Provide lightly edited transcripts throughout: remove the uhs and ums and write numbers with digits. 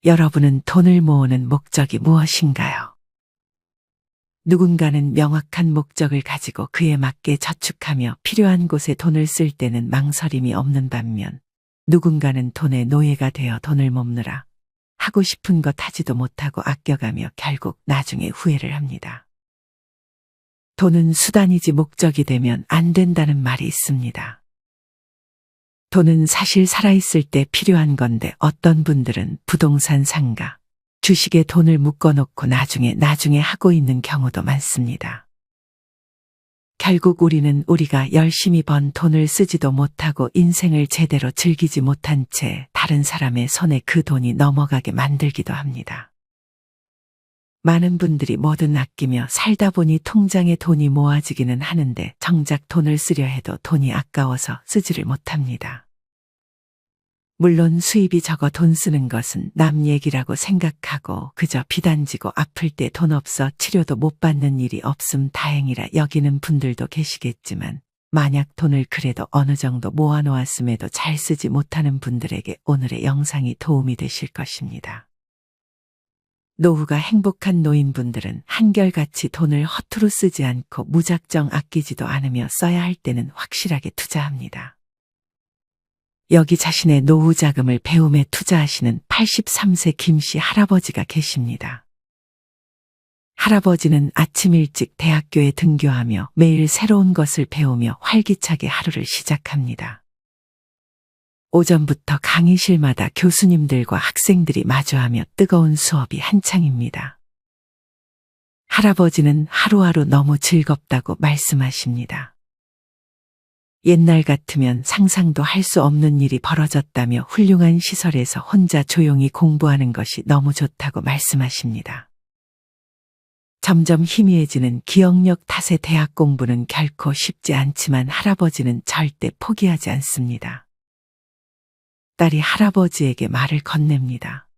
여러분은 돈을 모으는 목적이 무엇인가요? 누군가는 명확한 목적을 가지고 그에 맞게 저축하며 필요한 곳에 돈을 쓸 때는 망설임이 없는 반면, 누군가는 돈의 노예가 되어 돈을 모으느라 하고 싶은 것 하지도 못하고 아껴가며 결국 나중에 후회를 합니다. 돈은 수단이지 목적이 되면 안 된다는 말이 있습니다. 돈은 사실 살아있을 때 필요한 건데 어떤 분들은 부동산 상가, 주식에 돈을 묶어놓고 나중에 하고 있는 경우도 많습니다. 결국 우리는 우리가 열심히 번 돈을 쓰지도 못하고 인생을 제대로 즐기지 못한 채 다른 사람의 손에 그 돈이 넘어가게 만들기도 합니다. 많은 분들이 뭐든 아끼며 살다 보니 통장에 돈이 모아지기는 하는데 정작 돈을 쓰려 해도 돈이 아까워서 쓰지를 못합니다. 물론 수입이 적어 돈 쓰는 것은 남 얘기라고 생각하고 그저 비단지고 아플 때 돈 없어 치료도 못 받는 일이 없음 다행이라 여기는 분들도 계시겠지만 만약 돈을 그래도 어느 정도 모아놓았음에도 잘 쓰지 못하는 분들에게 오늘의 영상이 도움이 되실 것입니다. 노후가 행복한 노인분들은 한결같이 돈을 허투루 쓰지 않고 무작정 아끼지도 않으며 써야 할 때는 확실하게 투자합니다. 여기 자신의 노후 자금을 배움에 투자하시는 83세 김씨 할아버지가 계십니다. 할아버지는 아침 일찍 대학교에 등교하며 매일 새로운 것을 배우며 활기차게 하루를 시작합니다. 오전부터 강의실마다 교수님들과 학생들이 마주하며 뜨거운 수업이 한창입니다. 할아버지는 하루하루 너무 즐겁다고 말씀하십니다. 옛날 같으면 상상도 할 수 없는 일이 벌어졌다며 훌륭한 시설에서 혼자 조용히 공부하는 것이 너무 좋다고 말씀하십니다. 점점 희미해지는 기억력 탓에 대학 공부는 결코 쉽지 않지만 할아버지는 절대 포기하지 않습니다. 딸이 할아버지에게 말을 건넵니다.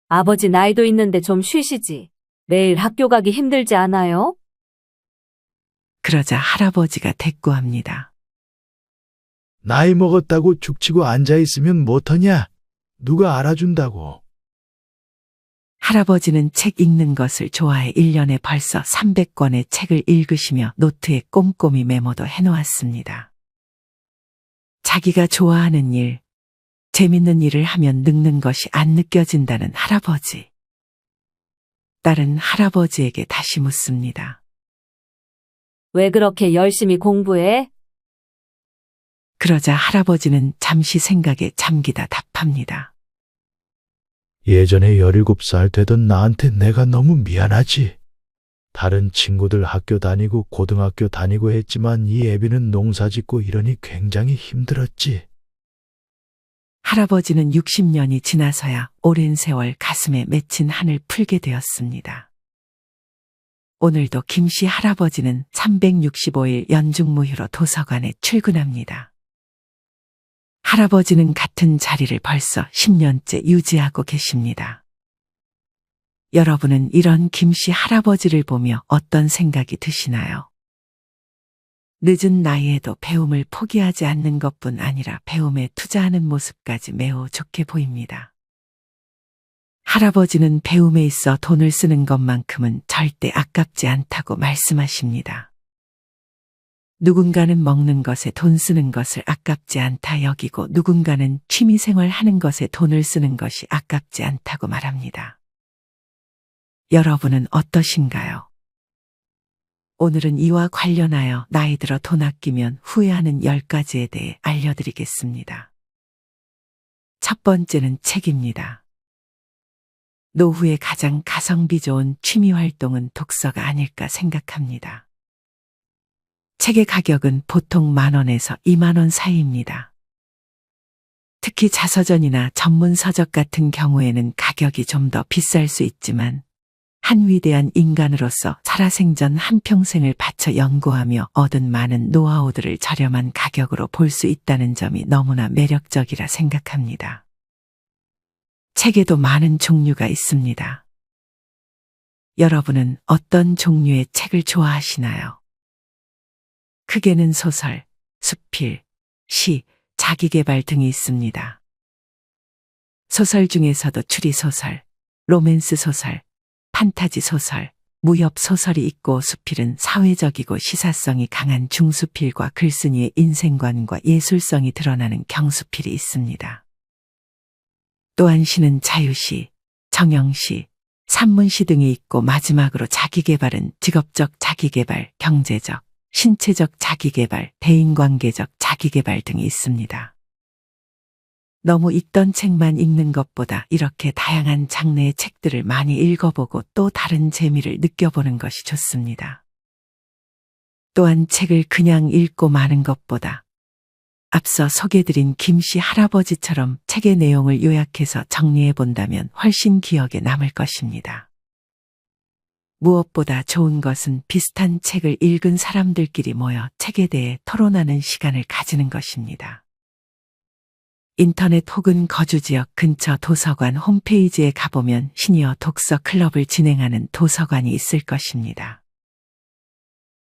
아버지 나이도 있는데 좀 쉬시지. 매일 학교 가기 힘들지 않아요? 그러자 할아버지가 대꾸합니다. 나이 먹었다고 죽치고 앉아있으면 못하냐? 누가 알아준다고. 할아버지는 책 읽는 것을 좋아해 1년에 벌써 300권의 책을 읽으시며 노트에 꼼꼼히 메모도 해놓았습니다. 자기가 좋아하는 일, 재밌는 일을 하면 늙는 것이 안 느껴진다는 할아버지. 딸은 할아버지에게 다시 묻습니다. 왜 그렇게 열심히 공부해? 그러자 할아버지는 잠시 생각에 잠기다 답합니다. 예전에 17살 되던 나한테 내가 너무 미안하지. 다른 친구들 학교 다니고 고등학교 다니고 했지만 이 애비는 농사 짓고 이러니 굉장히 힘들었지. 할아버지는 60년이 지나서야 오랜 세월 가슴에 맺힌 한을 풀게 되었습니다. 오늘도 김씨 할아버지는 365일 연중무휴로 도서관에 출근합니다. 할아버지는 같은 자리를 벌써 10년째 유지하고 계십니다. 여러분은 이런 김씨 할아버지를 보며 어떤 생각이 드시나요? 늦은 나이에도 배움을 포기하지 않는 것뿐 아니라 배움에 투자하는 모습까지 매우 좋게 보입니다. 할아버지는 배움에 있어 돈을 쓰는 것만큼은 절대 아깝지 않다고 말씀하십니다. 누군가는 먹는 것에 돈 쓰는 것을 아깝지 않다 여기고 누군가는 취미생활 하는 것에 돈을 쓰는 것이 아깝지 않다고 말합니다. 여러분은 어떠신가요? 오늘은 이와 관련하여 나이 들어 돈 아끼면 후회하는 10가지에 대해 알려드리겠습니다. 첫 번째는 책입니다. 노후에 가장 가성비 좋은 취미 활동은 독서가 아닐까 생각합니다. 책의 가격은 보통 10,000원에서 20,000원 사이입니다. 특히 자서전이나 전문 서적 같은 경우에는 가격이 좀 더 비쌀 수 있지만 한 위대한 인간으로서 살아생전 한평생을 바쳐 연구하며 얻은 많은 노하우들을 저렴한 가격으로 볼 수 있다는 점이 너무나 매력적이라 생각합니다. 책에도 많은 종류가 있습니다. 여러분은 어떤 종류의 책을 좋아하시나요? 크게는 소설, 수필, 시, 자기계발 등이 있습니다. 소설 중에서도 추리소설, 로맨스 소설, 판타지 소설, 무협 소설이 있고 수필은 사회적이고 시사성이 강한 중수필과 글쓴이의 인생관과 예술성이 드러나는 경수필이 있습니다. 또한 시는 자유시, 정형시, 산문시 등이 있고 마지막으로 자기계발은 직업적 자기계발, 경제적, 신체적 자기계발, 대인관계적 자기계발 등이 있습니다. 너무 읽던 책만 읽는 것보다 이렇게 다양한 장르의 책들을 많이 읽어보고 또 다른 재미를 느껴보는 것이 좋습니다. 또한 책을 그냥 읽고 마는 것보다 앞서 소개드린 김씨 할아버지처럼 책의 내용을 요약해서 정리해 본다면 훨씬 기억에 남을 것입니다. 무엇보다 좋은 것은 비슷한 책을 읽은 사람들끼리 모여 책에 대해 토론하는 시간을 가지는 것입니다. 인터넷 혹은 거주지역 근처 도서관 홈페이지에 가보면 시니어 독서 클럽을 진행하는 도서관이 있을 것입니다.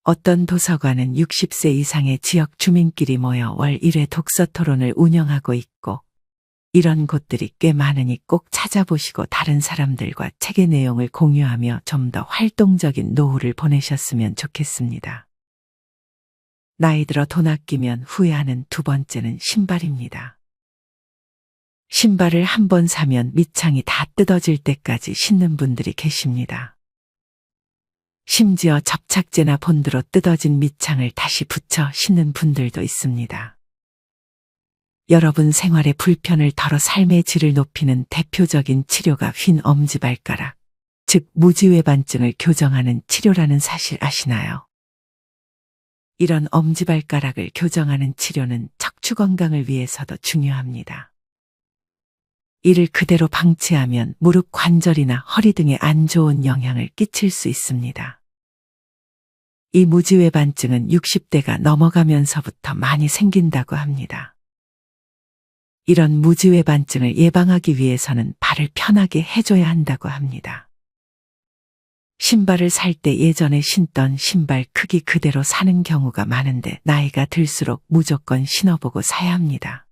어떤 도서관은 60세 이상의 지역 주민끼리 모여 월 1회 독서 토론을 운영하고 있고 이런 곳들이 꽤 많으니 꼭 찾아보시고 다른 사람들과 책의 내용을 공유하며 좀 더 활동적인 노후를 보내셨으면 좋겠습니다. 나이 들어 돈 아끼면 후회하는 두 번째는 신발입니다. 신발을 한 번 사면 밑창이 다 뜯어질 때까지 신는 분들이 계십니다. 심지어 접착제나 본드로 뜯어진 밑창을 다시 붙여 신는 분들도 있습니다. 여러분 생활의 불편을 덜어 삶의 질을 높이는 대표적인 치료가 휜 엄지발가락, 즉 무지외반증을 교정하는 치료라는 사실 아시나요? 이런 엄지발가락을 교정하는 치료는 척추 건강을 위해서도 중요합니다. 이를 그대로 방치하면 무릎 관절이나 허리 등에 안 좋은 영향을 끼칠 수 있습니다. 이 무지외반증은 60대가 넘어가면서부터 많이 생긴다고 합니다. 이런 무지외반증을 예방하기 위해서는 발을 편하게 해줘야 한다고 합니다. 신발을 살 때 예전에 신던 신발 크기 그대로 사는 경우가 많은데 나이가 들수록 무조건 신어보고 사야 합니다.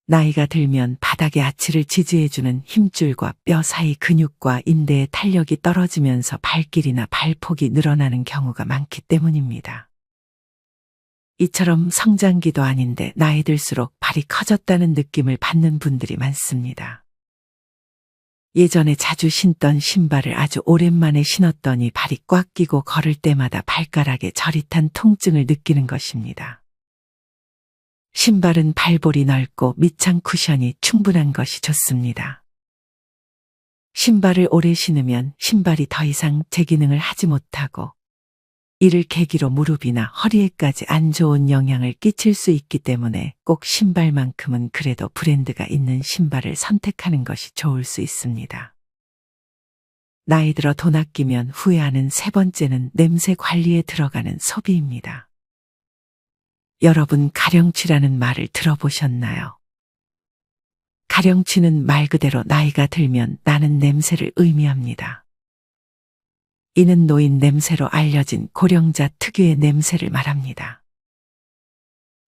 나이가 들면 바닥의 아치를 지지해주는 힘줄과 뼈 사이 근육과 인대의 탄력이 떨어지면서 발길이나 발폭이 늘어나는 경우가 많기 때문입니다. 이처럼 성장기도 아닌데 나이 들수록 발이 커졌다는 느낌을 받는 분들이 많습니다. 예전에 자주 신던 신발을 아주 오랜만에 신었더니 발이 꽉 끼고 걸을 때마다 발가락에 저릿한 통증을 느끼는 것입니다. 신발은 발볼이 넓고 밑창 쿠션이 충분한 것이 좋습니다. 신발을 오래 신으면 신발이 더 이상 제 기능을 하지 못하고 이를 계기로 무릎이나 허리에까지 안 좋은 영향을 끼칠 수 있기 때문에 꼭 신발만큼은 그래도 브랜드가 있는 신발을 선택하는 것이 좋을 수 있습니다. 나이 들어 돈 아끼면 후회하는 세 번째는 냄새 관리에 들어가는 소비입니다. 여러분 가령취라는 말을 들어보셨나요? 가령취는 말 그대로 나이가 들면 나는 냄새를 의미합니다. 이는 노인 냄새로 알려진 고령자 특유의 냄새를 말합니다.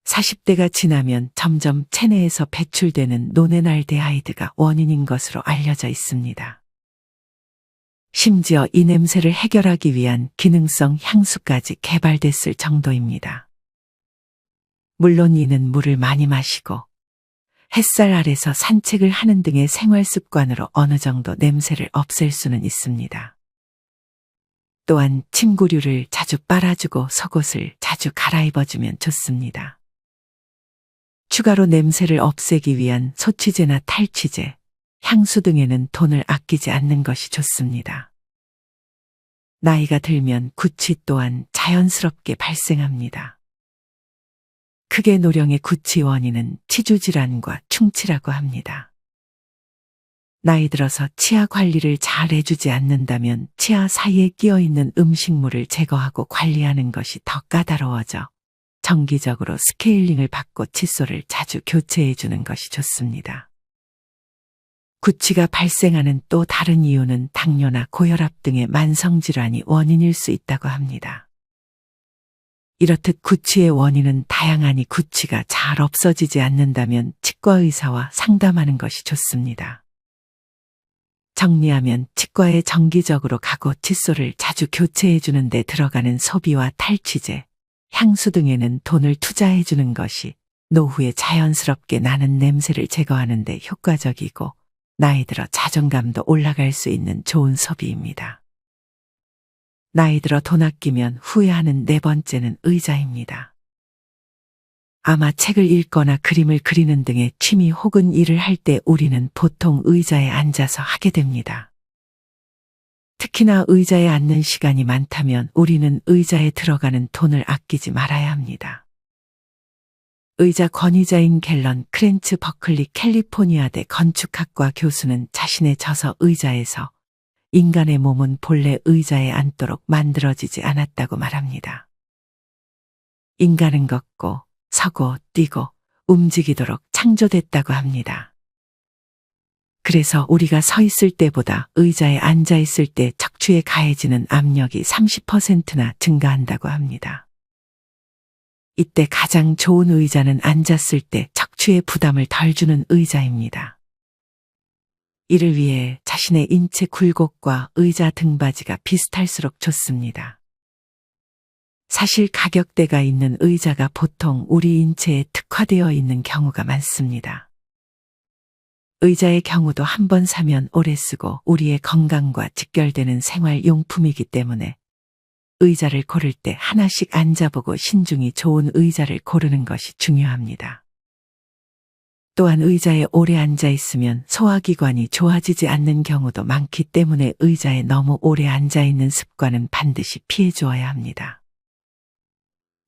40대가 지나면 점점 체내에서 배출되는 노네날데하이드가 원인인 것으로 알려져 있습니다. 심지어 이 냄새를 해결하기 위한 기능성 향수까지 개발됐을 정도입니다. 물론 이는 물을 많이 마시고 햇살 아래서 산책을 하는 등의 생활 습관으로 어느 정도 냄새를 없앨 수는 있습니다. 또한 침구류를 자주 빨아주고 속옷을 자주 갈아입어주면 좋습니다. 추가로 냄새를 없애기 위한 소취제나 탈취제, 향수 등에는 돈을 아끼지 않는 것이 좋습니다. 나이가 들면 구취 또한 자연스럽게 발생합니다. 크게 노령의 구취 원인은 치주질환과 충치라고 합니다. 나이 들어서 치아 관리를 잘 해주지 않는다면 치아 사이에 끼어있는 음식물을 제거하고 관리하는 것이 더 까다로워져 정기적으로 스케일링을 받고 칫솔을 자주 교체해주는 것이 좋습니다. 구취가 발생하는 또 다른 이유는 당뇨나 고혈압 등의 만성질환이 원인일 수 있다고 합니다. 이렇듯 구취의 원인은 다양하니 구취가 잘 없어지지 않는다면 치과 의사와 상담하는 것이 좋습니다. 정리하면 치과에 정기적으로 가고 칫솔을 자주 교체해 주는 데 들어가는 소비와 탈취제, 향수 등에는 돈을 투자해 주는 것이 노후에 자연스럽게 나는 냄새를 제거하는 데 효과적이고 나이 들어 자존감도 올라갈 수 있는 좋은 소비입니다. 나이 들어 돈 아끼면 후회하는 네 번째는 의자입니다. 아마 책을 읽거나 그림을 그리는 등의 취미 혹은 일을 할 때 우리는 보통 의자에 앉아서 하게 됩니다. 특히나 의자에 앉는 시간이 많다면 우리는 의자에 들어가는 돈을 아끼지 말아야 합니다. 의자 권위자인 갤런 크렌츠 버클리 캘리포니아대 건축학과 교수는 자신의 저서 의자에서 인간의 몸은 본래 의자에 앉도록 만들어지지 않았다고 말합니다. 인간은 걷고 서고 뛰고 움직이도록 창조됐다고 합니다. 그래서 우리가 서 있을 때보다 의자에 앉아 있을 때 척추에 가해지는 압력이 30%나 증가한다고 합니다. 이때 가장 좋은 의자는 앉았을 때 척추에 부담을 덜 주는 의자입니다. 이를 위해 자신의 인체 굴곡과 의자 등받이가 비슷할수록 좋습니다. 사실 가격대가 있는 의자가 보통 우리 인체에 특화되어 있는 경우가 많습니다. 의자의 경우도 한 번 사면 오래 쓰고 우리의 건강과 직결되는 생활용품이기 때문에 의자를 고를 때 하나씩 앉아보고 신중히 좋은 의자를 고르는 것이 중요합니다. 또한 의자에 오래 앉아 있으면 소화기관이 좋아지지 않는 경우도 많기 때문에 의자에 너무 오래 앉아 있는 습관은 반드시 피해 주어야 합니다.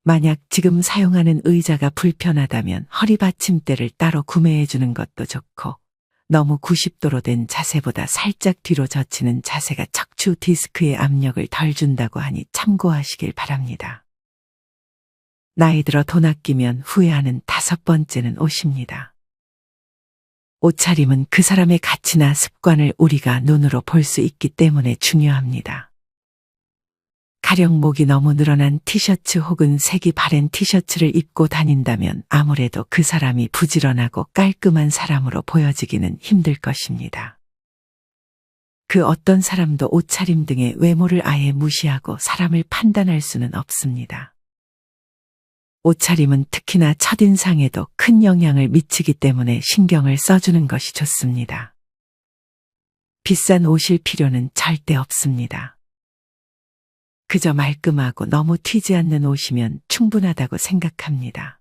만약 지금 사용하는 의자가 불편하다면 허리 받침대를 따로 구매해 주는 것도 좋고 너무 90도로 된 자세보다 살짝 뒤로 젖히는 자세가 척추 디스크의 압력을 덜 준다고 하니 참고하시길 바랍니다. 나이 들어 돈 아끼면 후회하는 다섯 번째는 옷입니다. 옷차림은 그 사람의 가치나 습관을 우리가 눈으로 볼 수 있기 때문에 중요합니다. 가령 목이 너무 늘어난 티셔츠 혹은 색이 바랜 티셔츠를 입고 다닌다면 아무래도 그 사람이 부지런하고 깔끔한 사람으로 보여지기는 힘들 것입니다. 그 어떤 사람도 옷차림 등의 외모를 아예 무시하고 사람을 판단할 수는 없습니다. 옷차림은 특히나 첫인상에도 큰 영향을 미치기 때문에 신경을 써주는 것이 좋습니다. 비싼 옷일 필요는 절대 없습니다. 그저 말끔하고 너무 튀지 않는 옷이면 충분하다고 생각합니다.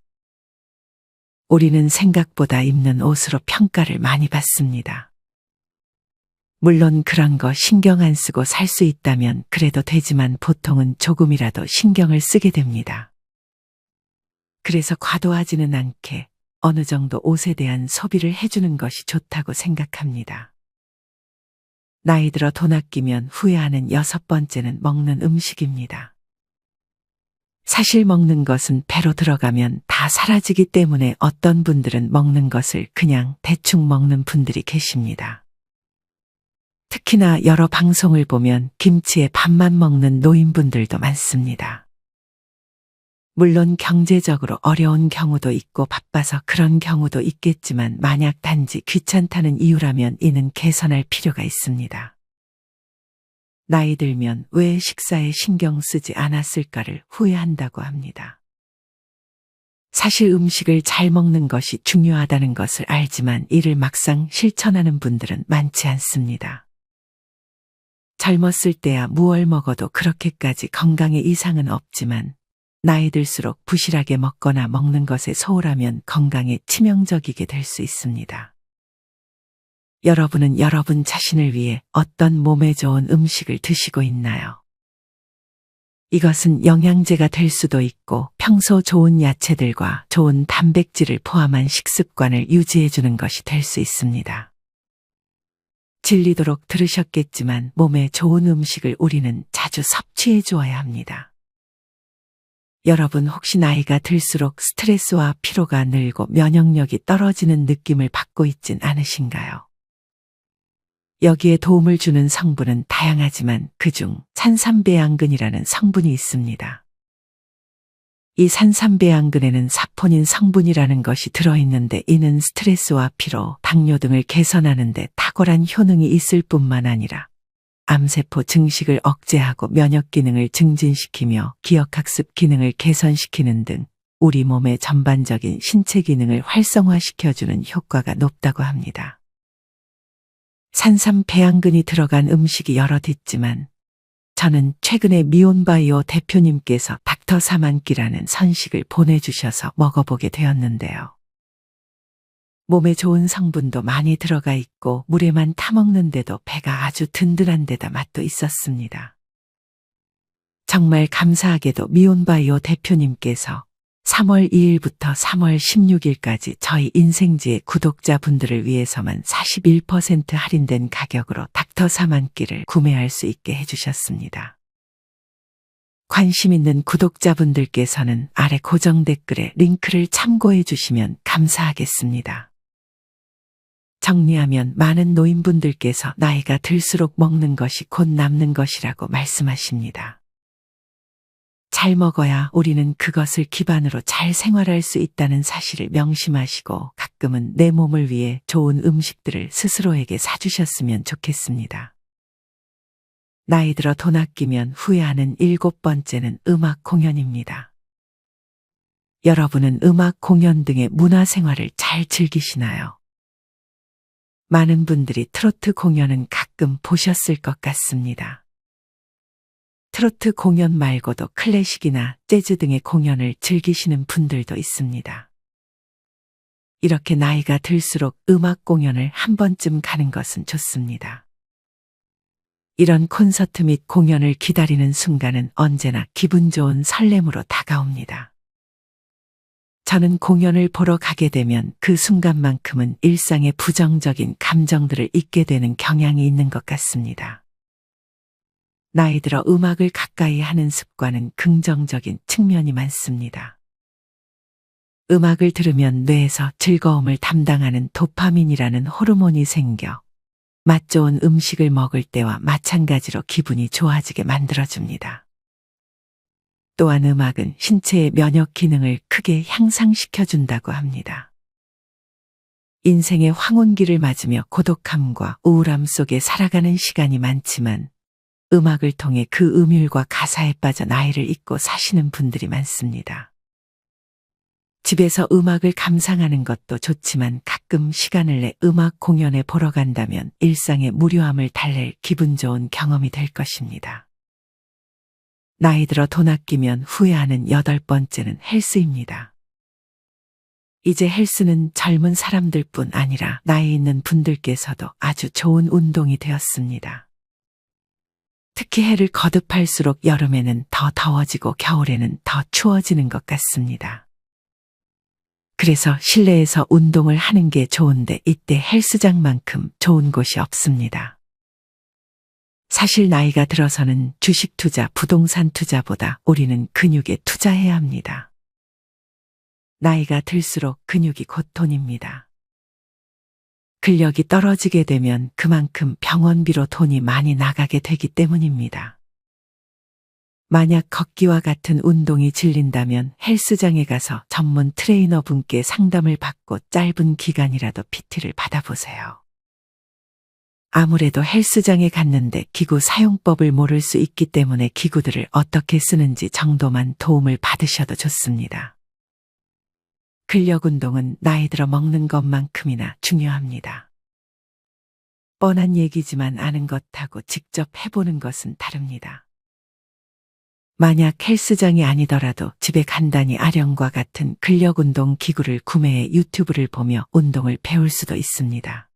우리는 생각보다 입는 옷으로 평가를 많이 받습니다. 물론 그런 거 신경 안 쓰고 살 수 있다면 그래도 되지만 보통은 조금이라도 신경을 쓰게 됩니다. 그래서 과도하지는 않게 어느 정도 옷에 대한 소비를 해주는 것이 좋다고 생각합니다. 나이 들어 돈 아끼면 후회하는 여섯 번째는 먹는 음식입니다. 사실 먹는 것은 배로 들어가면 다 사라지기 때문에 어떤 분들은 먹는 것을 그냥 대충 먹는 분들이 계십니다. 특히나 여러 방송을 보면 김치에 밥만 먹는 노인분들도 많습니다. 물론 경제적으로 어려운 경우도 있고 바빠서 그런 경우도 있겠지만 만약 단지 귀찮다는 이유라면 이는 개선할 필요가 있습니다. 나이 들면 왜 식사에 신경 쓰지 않았을까를 후회한다고 합니다. 사실 음식을 잘 먹는 것이 중요하다는 것을 알지만 이를 막상 실천하는 분들은 많지 않습니다. 젊었을 때야 무얼 먹어도 그렇게까지 건강에 이상은 없지만 나이 들수록 부실하게 먹거나 먹는 것에 소홀하면 건강에 치명적이게 될 수 있습니다. 여러분은 여러분 자신을 위해 어떤 몸에 좋은 음식을 드시고 있나요? 이것은 영양제가 될 수도 있고 평소 좋은 야채들과 좋은 단백질을 포함한 식습관을 유지해 주는 것이 될 수 있습니다. 질리도록 들으셨겠지만 몸에 좋은 음식을 우리는 자주 섭취해 주어야 합니다. 여러분 혹시 나이가 들수록 스트레스와 피로가 늘고 면역력이 떨어지는 느낌을 받고 있진 않으신가요? 여기에 도움을 주는 성분은 다양하지만 그중 산삼배양근이라는 성분이 있습니다. 이 산삼배양근에는 사포닌 성분이라는 것이 들어있는데 이는 스트레스와 피로, 당뇨 등을 개선하는 데 탁월한 효능이 있을 뿐만 아니라 암세포 증식을 억제하고 면역 기능을 증진시키며 기억학습 기능을 개선시키는 등 우리 몸의 전반적인 신체 기능을 활성화시켜주는 효과가 높다고 합니다. 산삼 배양근이 들어간 음식이 여럿 있지만 저는 최근에 미온바이오 대표님께서 닥터 사만끼라는 선식을 보내주셔서 먹어보게 되었는데요. 몸에 좋은 성분도 많이 들어가 있고 물에만 타먹는데도 배가 아주 든든한 데다 맛도 있었습니다. 정말 감사하게도 미온바이오 대표님께서 3월 2일부터 3월 16일까지 저희 인생지의 구독자분들을 위해서만 41% 할인된 가격으로 닥터 사만끼를 구매할 수 있게 해주셨습니다. 관심 있는 구독자분들께서는 아래 고정 댓글에 링크를 참고해 주시면 감사하겠습니다. 정리하면 많은 노인분들께서 나이가 들수록 먹는 것이 곧 남는 것이라고 말씀하십니다. 잘 먹어야 우리는 그것을 기반으로 잘 생활할 수 있다는 사실을 명심하시고 가끔은 내 몸을 위해 좋은 음식들을 스스로에게 사주셨으면 좋겠습니다. 나이 들어 돈 아끼면 후회하는 7번째는 음악 공연입니다. 여러분은 음악 공연 등의 문화생활을 잘 즐기시나요? 많은 분들이 트로트 공연은 가끔 보셨을 것 같습니다. 트로트 공연 말고도 클래식이나 재즈 등의 공연을 즐기시는 분들도 있습니다. 이렇게 나이가 들수록 음악 공연을 한 번쯤 가는 것은 좋습니다. 이런 콘서트 및 공연을 기다리는 순간은 언제나 기분 좋은 설렘으로 다가옵니다. 저는 공연을 보러 가게 되면 그 순간만큼은 일상의 부정적인 감정들을 잊게 되는 경향이 있는 것 같습니다. 나이 들어 음악을 가까이 하는 습관은 긍정적인 측면이 많습니다. 음악을 들으면 뇌에서 즐거움을 담당하는 도파민이라는 호르몬이 생겨 맛 좋은 음식을 먹을 때와 마찬가지로 기분이 좋아지게 만들어줍니다. 또한 음악은 신체의 면역 기능을 크게 향상시켜준다고 합니다. 인생의 황혼기를 맞으며 고독함과 우울함 속에 살아가는 시간이 많지만 음악을 통해 그 음율과 가사에 빠져 나이를 잊고 사시는 분들이 많습니다. 집에서 음악을 감상하는 것도 좋지만 가끔 시간을 내 음악 공연에 보러 간다면 일상의 무료함을 달랠 기분 좋은 경험이 될 것입니다. 나이 들어 돈 아끼면 후회하는 8번째는 헬스입니다. 이제 헬스는 젊은 사람들뿐 아니라 나이 있는 분들께서도 아주 좋은 운동이 되었습니다. 특히 해를 거듭할수록 여름에는 더 더워지고 겨울에는 더 추워지는 것 같습니다. 그래서 실내에서 운동을 하는 게 좋은데 이때 헬스장만큼 좋은 곳이 없습니다. 사실 나이가 들어서는 주식 투자, 부동산 투자보다 우리는 근육에 투자해야 합니다. 나이가 들수록 근육이 곧 돈입니다. 근력이 떨어지게 되면 그만큼 병원비로 돈이 많이 나가게 되기 때문입니다. 만약 걷기와 같은 운동이 질린다면 헬스장에 가서 전문 트레이너 분께 상담을 받고 짧은 기간이라도 PT를 받아보세요. 아무래도 헬스장에 갔는데 기구 사용법을 모를 수 있기 때문에 기구들을 어떻게 쓰는지 정도만 도움을 받으셔도 좋습니다. 근력 운동은 나이 들어 먹는 것만큼이나 중요합니다. 뻔한 얘기지만 아는 것하고 직접 해보는 것은 다릅니다. 만약 헬스장이 아니더라도 집에 간단히 아령과 같은 근력 운동 기구를 구매해 유튜브를 보며 운동을 배울 수도 있습니다.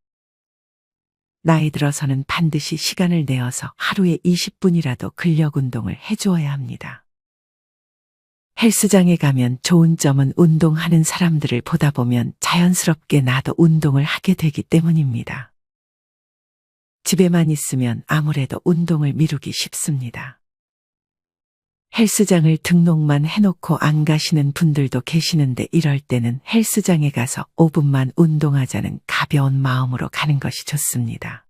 나이 들어서는 반드시 시간을 내어서 하루에 20분이라도 근력 운동을 해주어야 합니다. 헬스장에 가면 좋은 점은 운동하는 사람들을 보다 보면 자연스럽게 나도 운동을 하게 되기 때문입니다. 집에만 있으면 아무래도 운동을 미루기 쉽습니다. 헬스장을 등록만 해놓고 안 가시는 분들도 계시는데 이럴 때는 헬스장에 가서 5분만 운동하자는 가벼운 마음으로 가는 것이 좋습니다.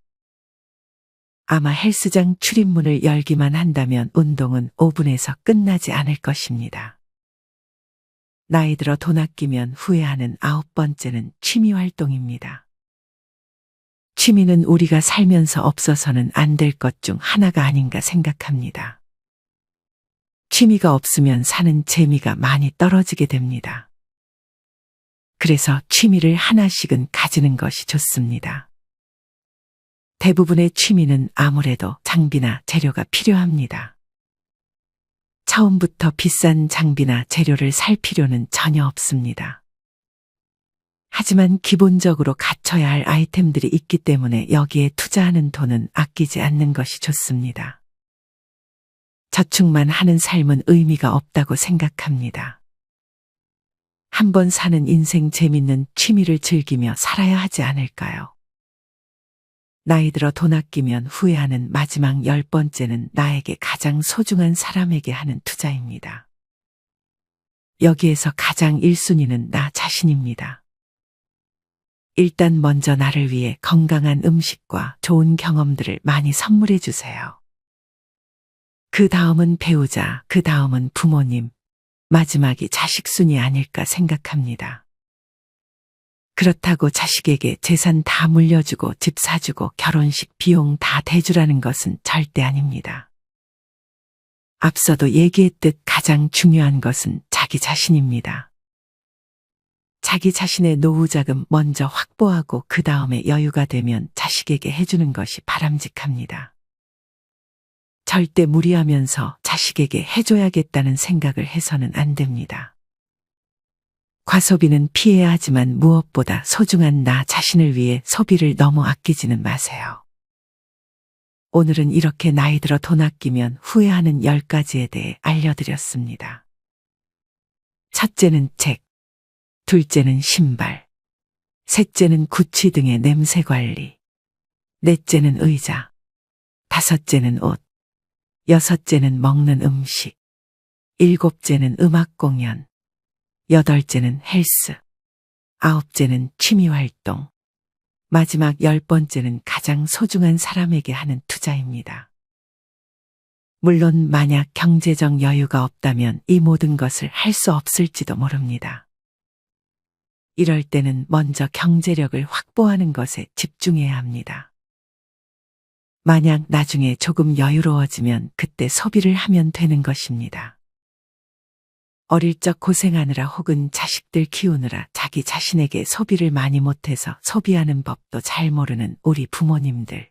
아마 헬스장 출입문을 열기만 한다면 운동은 5분에서 끝나지 않을 것입니다. 나이 들어 돈 아끼면 후회하는 9번째는 취미 활동입니다. 취미는 우리가 살면서 없어서는 안 될 것 중 하나가 아닌가 생각합니다. 취미가 없으면 사는 재미가 많이 떨어지게 됩니다. 그래서 취미를 하나씩은 가지는 것이 좋습니다. 대부분의 취미는 아무래도 장비나 재료가 필요합니다. 처음부터 비싼 장비나 재료를 살 필요는 전혀 없습니다. 하지만 기본적으로 갖춰야 할 아이템들이 있기 때문에 여기에 투자하는 돈은 아끼지 않는 것이 좋습니다. 저축만 하는 삶은 의미가 없다고 생각합니다. 한번 사는 인생 재밌는 취미를 즐기며 살아야 하지 않을까요? 나이 들어 돈 아끼면 후회하는 마지막 10번째는 나에게 가장 소중한 사람에게 하는 투자입니다. 여기에서 가장 1순위는 나 자신입니다. 일단 먼저 나를 위해 건강한 음식과 좋은 경험들을 많이 선물해 주세요. 그 다음은 배우자, 그 다음은 부모님, 마지막이 자식 순위 아닐까 생각합니다. 그렇다고 자식에게 재산 다 물려주고 집 사주고 결혼식 비용 다 대주라는 것은 절대 아닙니다. 앞서도 얘기했듯 가장 중요한 것은 자기 자신입니다. 자기 자신의 노후 자금 먼저 확보하고 그 다음에 여유가 되면 자식에게 해주는 것이 바람직합니다. 절대 무리하면서 자식에게 해줘야겠다는 생각을 해서는 안 됩니다. 과소비는 피해야 하지만 무엇보다 소중한 나 자신을 위해 소비를 너무 아끼지는 마세요. 오늘은 이렇게 나이 들어 돈 아끼면 후회하는 10가지에 대해 알려드렸습니다. 첫째는 책, 둘째는 신발, 셋째는 구취 등의 냄새 관리, 넷째는 의자, 다섯째는 옷, 여섯째는 먹는 음식, 일곱째는 음악 공연, 여덟째는 헬스, 아홉째는 취미 활동, 마지막 10번째는 가장 소중한 사람에게 하는 투자입니다. 물론 만약 경제적 여유가 없다면 이 모든 것을 할 수 없을지도 모릅니다. 이럴 때는 먼저 경제력을 확보하는 것에 집중해야 합니다. 만약 나중에 조금 여유로워지면 그때 소비를 하면 되는 것입니다. 어릴 적 고생하느라 혹은 자식들 키우느라 자기 자신에게 소비를 많이 못해서 소비하는 법도 잘 모르는 우리 부모님들.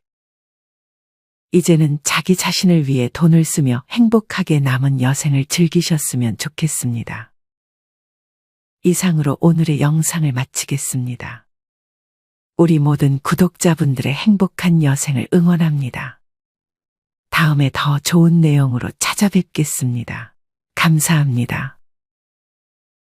이제는 자기 자신을 위해 돈을 쓰며 행복하게 남은 여생을 즐기셨으면 좋겠습니다. 이상으로 오늘의 영상을 마치겠습니다. 우리 모든 구독자분들의 행복한 여생을 응원합니다. 다음에 더 좋은 내용으로 찾아뵙겠습니다. 감사합니다.